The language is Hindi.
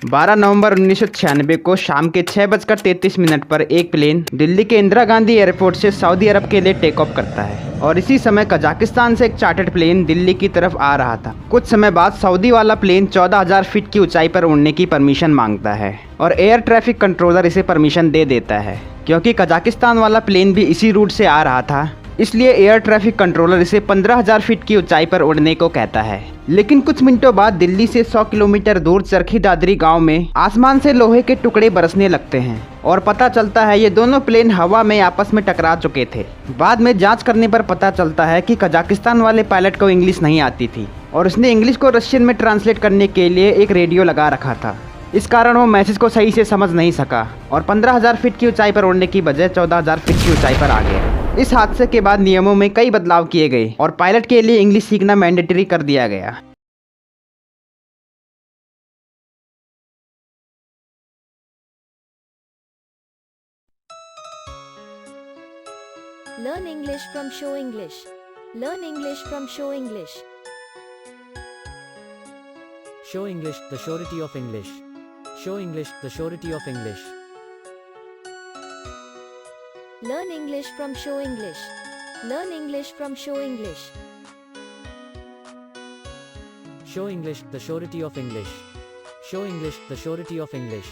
12 नवंबर 1996 को शाम के 6:33 पर एक प्लेन दिल्ली के इंदिरा गांधी एयरपोर्ट से सऊदी अरब के लिए टेक ऑफ करता है और इसी समय कजाकिस्तान से एक चार्टर्ड प्लेन दिल्ली की तरफ आ रहा था। कुछ समय बाद सऊदी वाला प्लेन 14,000 फीट की ऊंचाई पर उड़ने की परमिशन मांगता है और एयर ट्रैफिक कंट्रोलर इसे परमिशन दे देता है। क्योंकि कजाकिस्तान वाला प्लेन भी इसी रूट से आ रहा था, इसलिए एयर ट्रैफिक कंट्रोलर इसे 15,000 फीट की ऊंचाई पर उड़ने को कहता है। लेकिन कुछ मिनटों बाद दिल्ली से 100 किलोमीटर दूर चरखी दादरी गांव में आसमान से लोहे के टुकड़े बरसने लगते हैं और पता चलता है ये दोनों प्लेन हवा में आपस में टकरा चुके थे। बाद में जांच करने पर पता चलता है कि कजाकिस्तान वाले पायलट को इंग्लिश नहीं आती थी और उसने इंग्लिश को रशियन में ट्रांसलेट करने के लिए एक रेडियो लगा रखा था। इस कारण वो मैसेज को सही से समझ नहीं सका और 15,000 फीट की ऊंचाई पर उड़ने की बजाय 14,000 फीट की ऊंचाई पर आ गया। इस हादसे के बाद नियमों में कई बदलाव किए गए और पायलट के लिए इंग्लिश सीखना मैंडेटरी कर दिया गया। Learn English from Show English. Learn English from Show English. Show English, the surety of English. Show English, the surety of English. Learn English from Show English. Learn English from Show English. Show English, the surety of English. Show English, the surety of English.